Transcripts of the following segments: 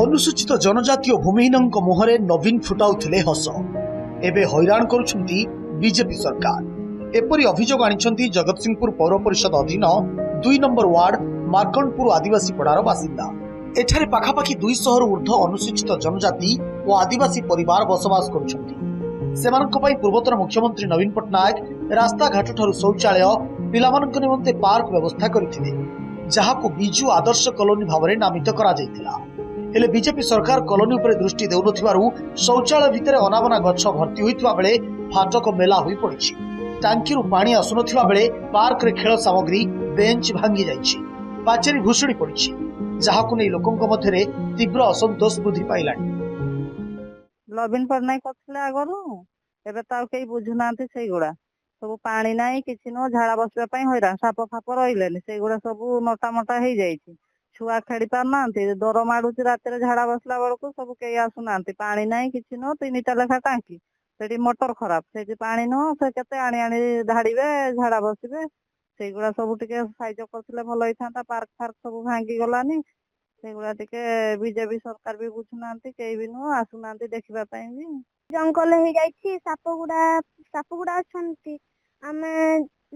अनुसूचित जनजातीय भूमिहीन मुहरे नवीन फुटाउथिले हस एबे हैरान करुछंती बीजेपी सरकार। एपरी अभियोग आनिछंती जगतसिंहपुर पौर परिषद अधीन 2 नंबर वार्ड मार्कंडपुर आदिवासी पड़ार बासिंदा। एठारे पाखापाखि 200 रु ऊर्ध्व अनुसूचित जनजाति और आदिवासी परिवार बसवास करुछंती। सेमानक पई पूर्वतन मुख्यमंत्री नवीन पट्टनायक रास्ता घाट ठारू शौचालय पिलामानक निमंते पार्क व्यवस्था करथिले, जहाकु बिजू आदर्श कॉलोनी भावरे नामित करा जायतिला। हेले बीजेपी सरकार कॉलोनी उपरे दृष्टि देउनथिबारु शौचालय भितरे अनाबना गछ भर्ती होइतबा बेले फाटक मेला होई पड़िछि। टांकीरु पानी आसुनथिबा बेले पार्क रे खेल सामग्री बेंच भांगी जाइछि, पाचेरी भुसुड़ी पड़िछि, जहाकु नै लोकंक मध्यरे तीव्र असंतोष वृद्धि पाइलानि। नवीन पट्टनायक करथिले आगरु एबे ताऊ केही बुझुनांती सेई गुडा सब पानी नाही किछि न झाड़ा बसबा पई होइरा साप फाप रहिलेनि सेई गुडा सब मोटा मोटा हेई जाइछि। छुआ खेड़ी पार नांती डर माडुची रात झाड़ा बसला बेलू सब कई आसुनांती पानी नाही किछि न 3टा लेखा टांकी सेठी मोटर खराब सेठी पानी न से केते आणी आणी धाड़ीबे झाड़ा बसिबे सेई गुडा सब टिके साइज करथिले भलो होइथांता। पार्क फार्क सब भांगी गलानी सेगुड़ा टिके बीजेपी सरकार भी बुझुनांती केही भी न आसुनांती देखिबा पई भी। जंगल हो जाइछि साप गुडा अछंती आमे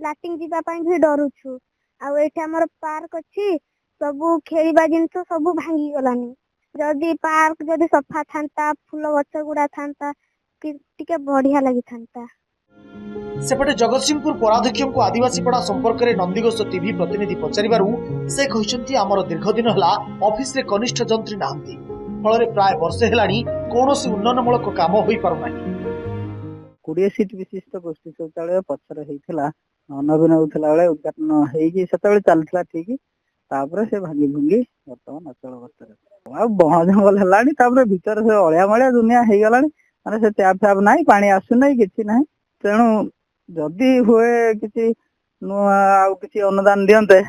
लाटिंग जीवा पई भी डरुछु। आ एठी हमर पार्क अछि सबु खेलिबा जिंस सबु भांगी गलानी। जदी पार्क जदी सफा थांता फूल गछ गुडा थांता टिके बढ़िया लागि थांता। सेपटे जगतसिंहपुर पौराध्यक्ष को आदिवासी पड़ा संपर्क में नंदीघोष टीवी प्रतिनिधि पचारिबारु से कहिसंती आमर दीर्घ दिन हला ऑफिस रे कनिष्ठ जंत्री नाहंती, फल प्राय वर्षे हेलानी कोनोसी उन्नयनमूलक काम होई पारु नाही। 20 सीट विशिष्ट गोष्ठी शौचालय पछरे हेइथिला नवीन होउथिला बेले उद्घाटन हेइकी सेतेबेले चलथिला ठीक तापरे से भांगी भुंगी वर्तमान अचल अवस्था आ बण जंगल हेलानी तापरे भीतर से अळिया मळिया दुनिया हेइ गलानी माने से टैप फैप नाही पानी आसु नाही किछि नाही। तेणु जदि हुए किसी आउ किसी अनुदान दियंते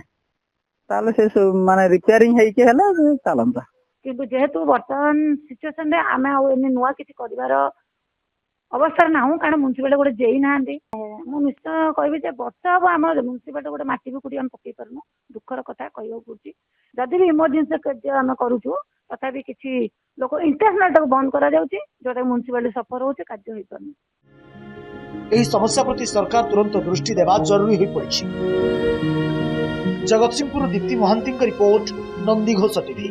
ताले से माने रिपेयरिंग हेइके हला चलंता किंतु जेहेतु वर्तमान सिचुएशन रे आमे आउ एने नुवा किछि करिवार अवस्था ना हूँ कारण म्युनिसिपालिटी गोटे जेई ना मु निश्चय कहबी जे वर्ष हम आम म्युनिसिपालिटी गोटे माटी भी कुड़ी आम पकई पारनु दुखर कथा कहू पड़ी। जदि भी इमरजेंसी कार्य आम करूँ तथापि किसी लोक इंटरनेट बंद करा जाउची जोटा म्युनिसिपालिटी सफर होचे कार्य होई पारनु। एही समस्या प्रति सरकार तुरंत दृष्टि देवा जरूरी होई पड़िछि। Jagatsinghpur Deepti Mahanti report, Nandighosh TV.